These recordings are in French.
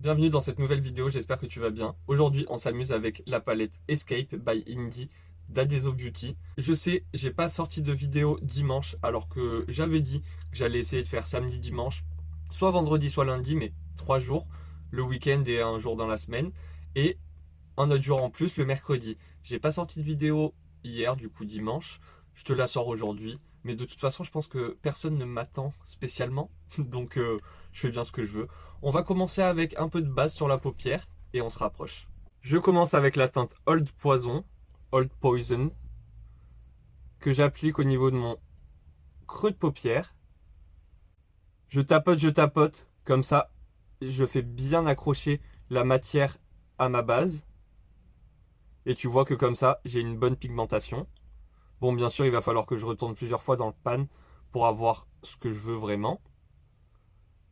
Bienvenue dans cette nouvelle vidéo, j'espère que tu vas bien. Aujourd'hui, on s'amuse avec la palette Escape by Indie d'Adeso Beauty. Je sais, j'ai pas sorti de vidéo dimanche alors que j'avais dit que j'allais essayer de faire samedi, dimanche, soit vendredi, soit lundi, mais 3 jours, le week-end et un jour dans la semaine, et un autre jour en plus le mercredi. J'ai pas sorti de vidéo hier, du coup dimanche, je te la sors aujourd'hui, mais de toute façon, je pense que personne ne m'attend spécialement, donc je fais bien ce que je veux. On va commencer avec un peu de base sur la paupière et on se rapproche. Je commence avec la teinte Old Poison, que j'applique au niveau de mon creux de paupière. Je tapote, comme ça je fais bien accrocher la matière à ma base. Et tu vois que comme ça j'ai une bonne pigmentation. Bon, bien sûr, il va falloir que je retourne plusieurs fois dans le pan pour avoir ce que je veux vraiment.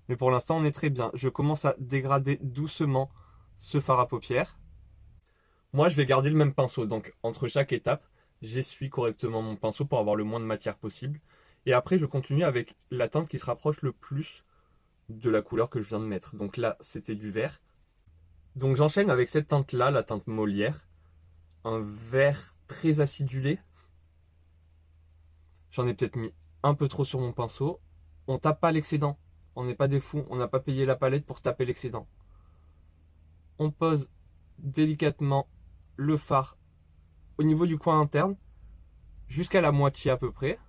Mais pour l'instant, on est très bien. Je commence à dégrader doucement ce fard à paupières. Moi, je vais garder le même pinceau. Donc, entre chaque étape, j'essuie correctement mon pinceau pour avoir le moins de matière possible. Et après, je continue avec la teinte qui se rapproche le plus de la couleur que je viens de mettre. Donc là, c'était du vert. Donc, j'enchaîne avec cette teinte-là, la teinte Molière. Un vert très acidulé. J'en ai peut-être mis un peu trop sur mon pinceau. On tape pas l'excédent. On n'est pas des fous. On n'a pas payé la palette pour taper l'excédent. On pose délicatement le fard au niveau du coin interne, jusqu'à la moitié à peu près.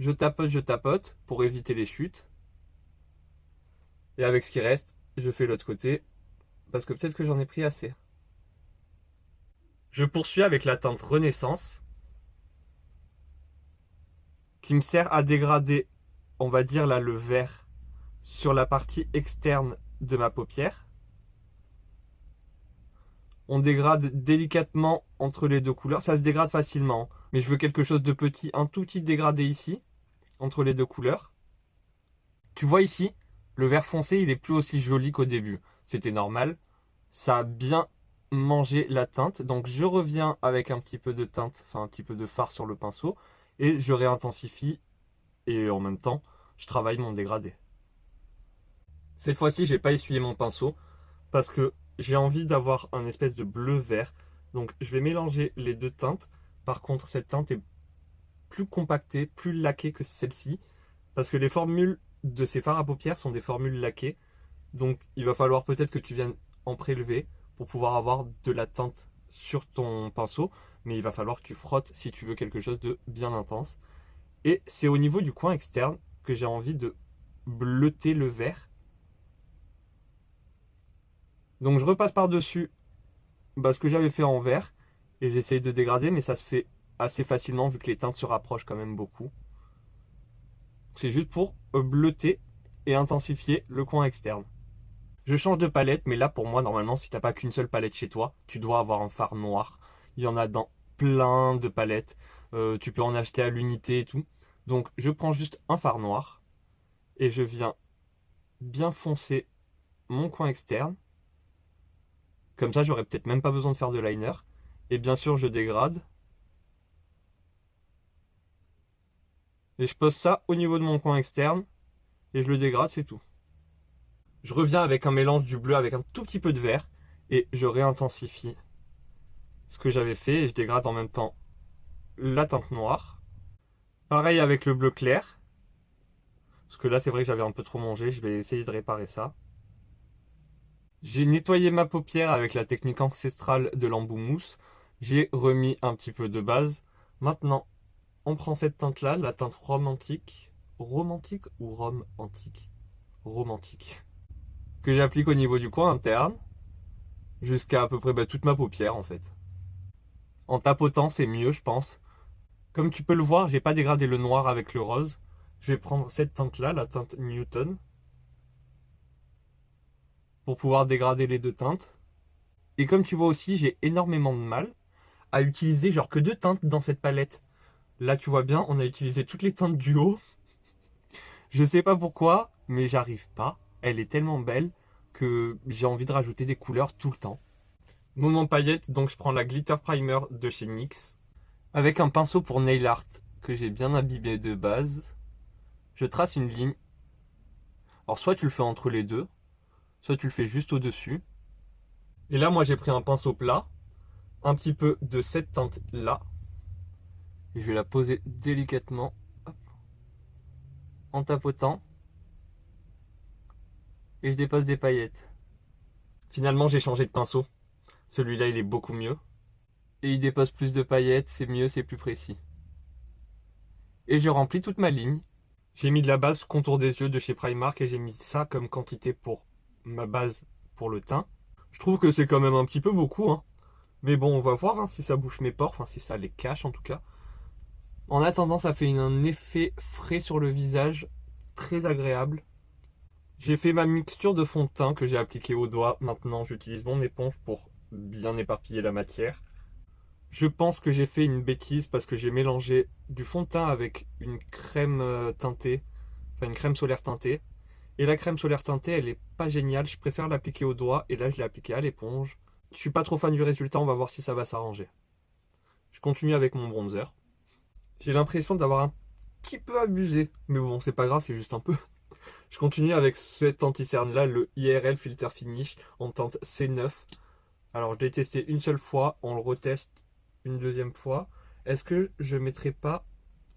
Je tapote pour éviter les chutes. Et avec ce qui reste, je fais l'autre côté, parce que peut-être que j'en ai pris assez. Je poursuis avec la teinte Renaissance, qui me sert à dégrader, on va dire là, le vert sur la partie externe de ma paupière. On dégrade délicatement entre les deux couleurs. Ça se dégrade facilement, mais je veux quelque chose de petit, un tout petit dégradé ici, entre les deux couleurs. Tu vois ici, le vert foncé, il est plus aussi joli qu'au début. C'était normal. Ça a bien mangé la teinte. Donc je reviens avec un petit peu de teinte, enfin un petit peu de fard sur le pinceau. Et je réintensifie. Et en même temps, je travaille mon dégradé. Cette fois-ci, j'ai pas essuyé mon pinceau parce que j'ai envie d'avoir un espèce de bleu-vert. Donc je vais mélanger les deux teintes. Par contre, cette teinte est plus compactée, plus laquée que celle-ci. Parce que les formules de ces fards à paupières sont des formules laquées. Donc il va falloir peut-être que tu viennes en prélever pour pouvoir avoir de la teinte sur ton pinceau. Mais il va falloir que tu frottes si tu veux quelque chose de bien intense. Et c'est au niveau du coin externe que j'ai envie de bleuter le vert. Donc je repasse par-dessus ce que j'avais fait en vert. Et j'essaye de dégrader, mais ça se fait assez facilement vu que les teintes se rapprochent quand même beaucoup. C'est juste pour bleuter et intensifier le coin externe. Je change de palette, mais là pour moi, normalement, si t'as pas qu'une seule palette chez toi, tu dois avoir un fard noir. Il y en a dans plein de palettes. Tu peux en acheter à l'unité et tout. Donc je prends juste un fard noir et je viens bien foncer mon coin externe. Comme ça, j'aurais peut-être même pas besoin de faire de liner. Et bien sûr, je dégrade. Et je pose ça au niveau de mon coin externe. Et je le dégrade, c'est tout. Je reviens avec un mélange du bleu avec un tout petit peu de vert. Et je réintensifie ce que j'avais fait. Et je dégrade en même temps la teinte noire. Pareil avec le bleu clair. Parce que là, c'est vrai que j'avais un peu trop mangé. Je vais essayer de réparer ça. J'ai nettoyé ma paupière avec la technique ancestrale de l'embout mousse. J'ai remis un petit peu de base. Maintenant, on prend cette teinte-là, la teinte romantique. Romantique ou rhum antique? Romantique. Que j'applique au niveau du coin interne. Jusqu'à peu près toute ma paupière en fait. En tapotant, c'est mieux, je pense. Comme tu peux le voir, j'ai pas dégradé le noir avec le rose. Je vais prendre cette teinte-là, la teinte Newton, pour pouvoir dégrader les deux teintes. Et comme tu vois aussi, j'ai énormément de mal à utiliser genre que deux teintes dans cette palette. Là, tu vois bien, on a utilisé toutes les teintes du haut. Je sais pas pourquoi, mais j'arrive pas. Elle est tellement belle que j'ai envie de rajouter des couleurs tout le temps. Moment paillette, donc je prends la Glitter Primer de chez NYX. Avec un pinceau pour nail art que j'ai bien imbibé de base, je trace une ligne. Alors soit tu le fais entre les deux, soit tu le fais juste au-dessus. Et là, moi, j'ai pris un pinceau plat, un petit peu de cette teinte-là, et je vais la poser délicatement, hop, en tapotant, et je dépose des paillettes. Finalement, j'ai changé de pinceau. Celui-là, il est beaucoup mieux. Et il dépose plus de paillettes, c'est mieux, c'est plus précis. Et je remplis toute ma ligne. J'ai mis de la base contour des yeux de chez Primark et j'ai mis ça comme quantité pour ma base pour le teint. Je trouve que c'est quand même un petit peu beaucoup, hein. Mais bon, on va voir hein, si ça bouche mes pores, enfin si ça les cache en tout cas. En attendant, ça fait un effet frais sur le visage, très agréable. J'ai fait ma mixture de fond de teint que j'ai appliqué au doigt. Maintenant, j'utilise mon éponge pour bien éparpiller la matière. Je pense que j'ai fait une bêtise parce que j'ai mélangé du fond de teint avec une crème teintée, enfin une crème solaire teintée. Et la crème solaire teintée, elle est pas géniale. Je préfère l'appliquer au doigt et là, je l'ai appliquée à l'éponge. Je suis pas trop fan du résultat, on va voir si ça va s'arranger. Je continue avec mon bronzer. J'ai l'impression d'avoir un petit peu abusé, mais bon, c'est pas grave, c'est juste un peu. Je continue avec cet anti-cerne là, le IRL Filter Finish en teinte C9. Alors, je l'ai testé une seule fois, on le reteste une deuxième fois. Est-ce que je mettrai pas...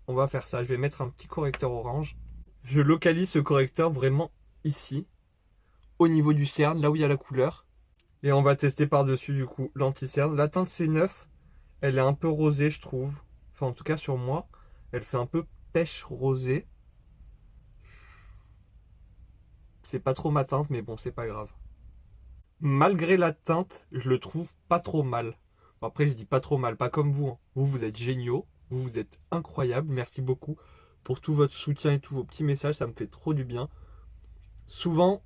On va faire ça, je vais mettre un petit correcteur orange. Je localise ce correcteur vraiment ici, au niveau du cerne, là où il y a la couleur. Et on va tester par-dessus du coup l'anti-cerne. La teinte C9, elle est un peu rosée je trouve. Enfin en tout cas sur moi, elle fait un peu pêche rosée. C'est pas trop ma teinte mais bon c'est pas grave. Malgré la teinte, je le trouve pas trop mal. Bon, après je dis pas trop mal, pas comme vous, hein. Vous êtes géniaux, vous êtes incroyables, merci beaucoup pour tout votre soutien et tous vos petits messages, ça me fait trop du bien. Souvent,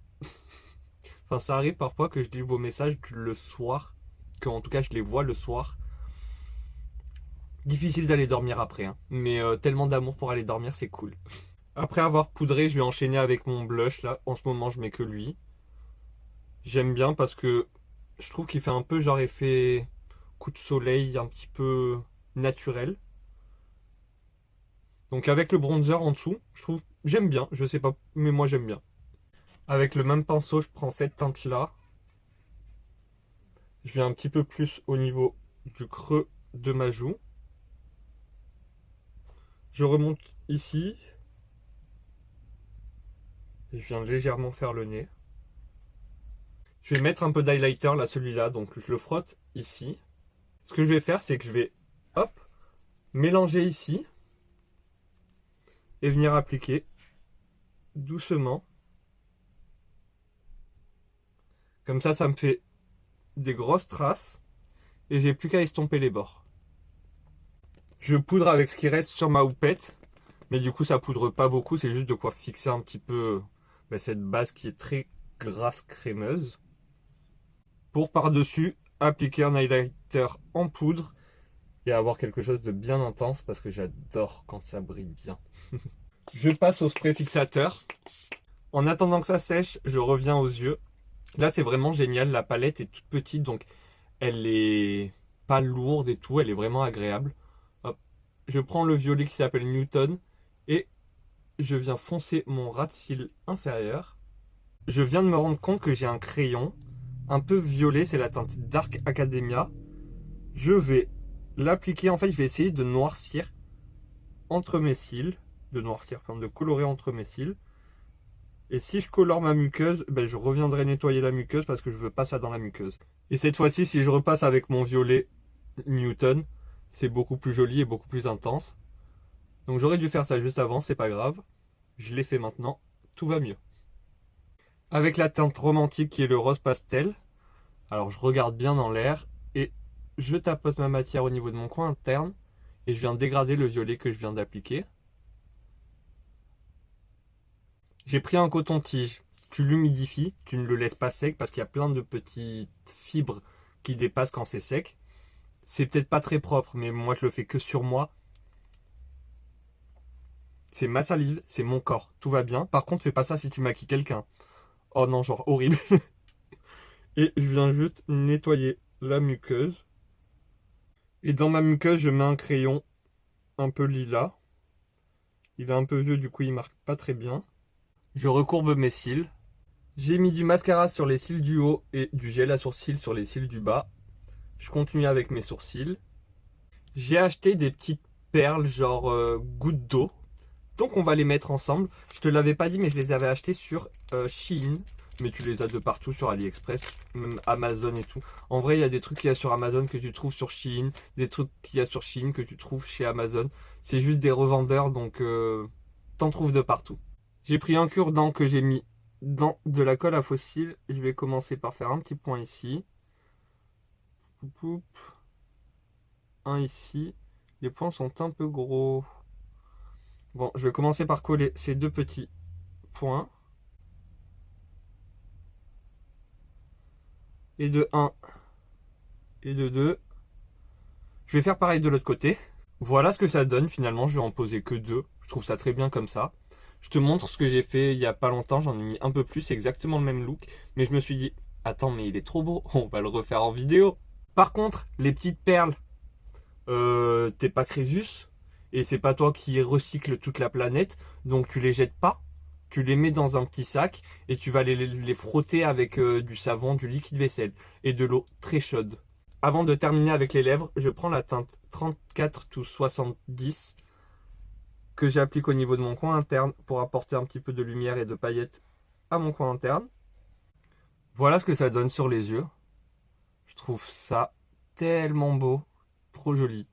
enfin ça arrive parfois que je lis vos messages le soir, que en tout cas je les vois le soir. Difficile d'aller dormir après, hein. Mais tellement d'amour pour aller dormir, c'est cool. Après avoir poudré, je vais enchaîner avec mon blush là. En ce moment, je mets que lui. J'aime bien parce que je trouve qu'il fait un peu genre effet coup de soleil, un petit peu naturel. Donc avec le bronzer en dessous, je trouve j'aime bien. Je sais pas, mais moi j'aime bien. Avec le même pinceau, je prends cette teinte là. Je viens un petit peu plus au niveau du creux de ma joue. Je remonte ici. Et je viens légèrement faire le nez. Je vais mettre un peu d'highlighter là, celui-là, donc je le frotte ici. Ce que je vais faire, c'est que je vais, hop, mélanger ici et venir appliquer doucement. Comme ça me fait des grosses traces et j'ai plus qu'à estomper les bords. Je poudre avec ce qui reste sur ma houppette, mais du coup ça poudre pas beaucoup, c'est juste de quoi fixer un petit peu cette base qui est très grasse crémeuse. Pour par-dessus appliquer un highlighter en poudre et avoir quelque chose de bien intense parce que j'adore quand ça brille bien. Je passe au spray fixateur. En attendant que ça sèche, je reviens aux yeux. Là, c'est vraiment génial. La palette est toute petite, donc elle est pas lourde et tout. Elle est vraiment agréable. Hop. Je prends le violet qui s'appelle Newton et je viens foncer mon ras de cils inférieur. Je viens de me rendre compte que j'ai un crayon un peu violet. C'est la teinte Dark Academia. Je vais l'appliquer. En fait, je vais essayer de noircir entre mes cils. De colorer entre mes cils. Et si je colore ma muqueuse, je reviendrai nettoyer la muqueuse parce que je veux pas ça dans la muqueuse. Et cette fois-ci, si je repasse avec mon violet Newton, c'est beaucoup plus joli et beaucoup plus intense. Donc j'aurais dû faire ça juste avant, c'est pas grave. Je l'ai fait maintenant, tout va mieux. Avec la teinte romantique qui est le rose pastel, alors je regarde bien dans l'air et je tapote ma matière au niveau de mon coin interne et je viens dégrader le violet que je viens d'appliquer. J'ai pris un coton-tige. Tu l'humidifies, tu ne le laisses pas sec parce qu'il y a plein de petites fibres qui dépassent quand c'est sec. C'est peut-être pas très propre, mais moi je le fais que sur moi. C'est ma salive, c'est mon corps, tout va bien. Par contre, fais pas ça si tu maquilles quelqu'un. Oh non, genre horrible. Et je viens juste nettoyer la muqueuse. Et dans ma muqueuse, je mets un crayon un peu lilas. Il est un peu vieux, du coup il marque pas très bien. Je recourbe mes cils. J'ai mis du mascara sur les cils du haut et du gel à sourcils sur les cils du bas. Je continue avec mes sourcils. J'ai acheté des petites perles genre gouttes d'eau. Donc on va les mettre ensemble. Je te l'avais pas dit mais je les avais achetées sur Shein. Mais tu les as de partout sur AliExpress, même Amazon et tout. En vrai, il y a des trucs qu'il y a sur Amazon que tu trouves sur Shein, des trucs qu'il y a sur Shein que tu trouves chez Amazon. C'est juste des revendeurs, donc t'en trouves de partout. J'ai pris un cure-dent que j'ai mis dans de la colle à fossiles. Je vais commencer par faire un petit point ici. Poup, poup. Un ici. Les points sont un peu gros. Bon, je vais commencer par coller ces deux petits points. Et de 1 et de 2. Je vais faire pareil de l'autre côté. Voilà ce que ça donne finalement, je vais en poser que 2. Je trouve ça très bien comme ça. Je te montre ce que j'ai fait il y a pas longtemps, j'en ai mis un peu plus, c'est exactement le même look. Mais je me suis dit, attends mais il est trop beau, on va le refaire en vidéo. Par contre, les petites perles, t'es pas Crésus. Et c'est pas toi qui recycle toute la planète, donc tu les jettes pas. Tu les mets dans un petit sac et tu vas les frotter avec du savon, du liquide vaisselle et de l'eau très chaude. Avant de terminer avec les lèvres, je prends la teinte 34 to 70 que j'applique au niveau de mon coin interne pour apporter un petit peu de lumière et de paillettes à mon coin interne. Voilà ce que ça donne sur les yeux. Je trouve ça tellement beau, trop joli.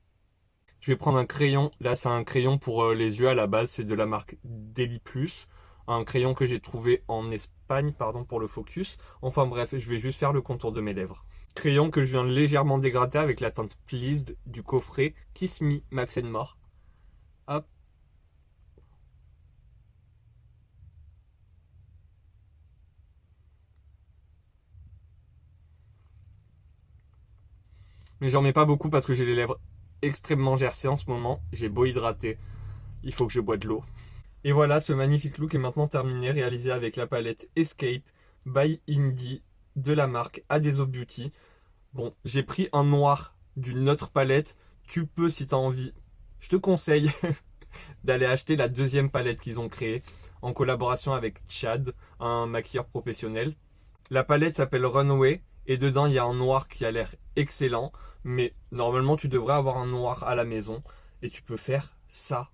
Je vais prendre un crayon. Là, c'est un crayon pour les yeux à la base. C'est de la marque Deli Plus. Un crayon que j'ai trouvé en Espagne, pardon pour le focus. Enfin bref, je vais juste faire le contour de mes lèvres. Crayon que je viens de légèrement dégrader avec la teinte Pleased du coffret Kiss Me Max More. Hop. Mais j'en mets pas beaucoup parce que j'ai les lèvres extrêmement gercées en ce moment. J'ai beau hydrater, il faut que je bois de l'eau. Et voilà, ce magnifique look est maintenant terminé, réalisé avec la palette Escape by Indie de la marque Adeso Beauty. Bon, j'ai pris un noir d'une autre palette. Tu peux, si tu as envie, je te conseille d'aller acheter la deuxième palette qu'ils ont créée en collaboration avec Chad, un maquilleur professionnel. La palette s'appelle Runway et dedans il y a un noir qui a l'air excellent. Mais normalement, tu devrais avoir un noir à la maison et tu peux faire ça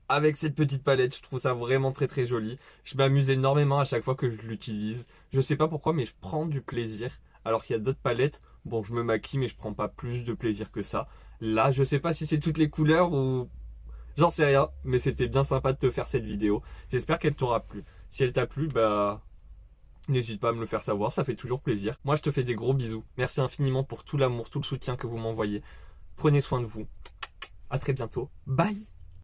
avec cette petite palette. Je trouve ça vraiment très très joli. Je m'amuse énormément à chaque fois que je l'utilise. Je sais pas pourquoi, mais je prends du plaisir. Alors qu'il y a d'autres palettes, bon, je me maquille, mais je prends pas plus de plaisir que ça. Là, je sais pas si c'est toutes les couleurs ou j'en sais rien, mais c'était bien sympa de te faire cette vidéo. J'espère qu'elle t'aura plu. Si elle t'a plu, bah n'hésite pas à me le faire savoir, ça fait toujours plaisir. Moi, je te fais des gros bisous. Merci infiniment pour tout l'amour, tout le soutien que vous m'envoyez. Prenez soin de vous. À très bientôt. Bye.